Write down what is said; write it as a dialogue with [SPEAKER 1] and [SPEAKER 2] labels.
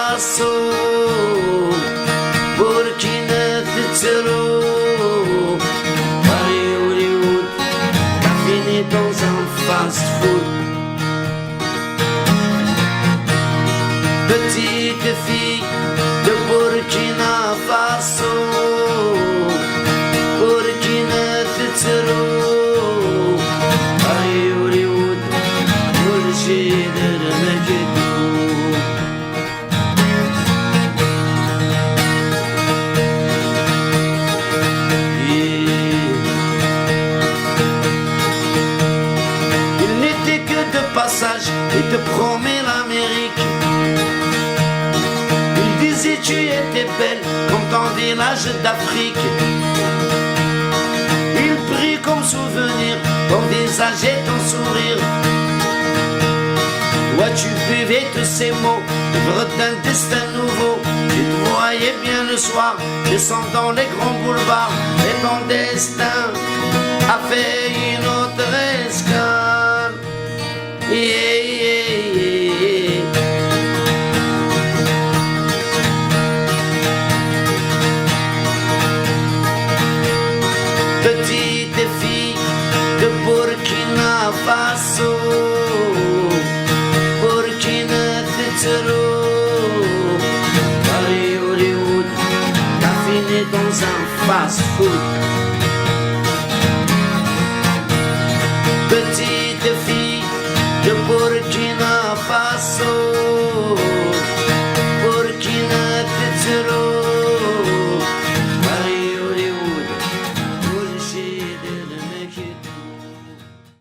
[SPEAKER 1] Faso, Burkina Faso, Paris, Hollywood, t'as fini dans un fast-food. Petite fille de Burkina Faso, Burkina Faso, Paris, Hollywood, bullshit de Mexico. Il n'était que de passage et te promet l'Amérique. Tu étais belle comme ton village d'Afrique. Il prit comme souvenir ton visage et ton sourire. Toi tu buvais tous ces mots, vivre d'un destin nouveau. Tu te voyais bien le soir, descendant les grands boulevards. Et ton destin a fait une autre escale. Yeah, yeah, yeah. Petite fille de Burkina Faso, Burkina Faso, Paris, Hollywood, t'as fini dans un fast-food. Petite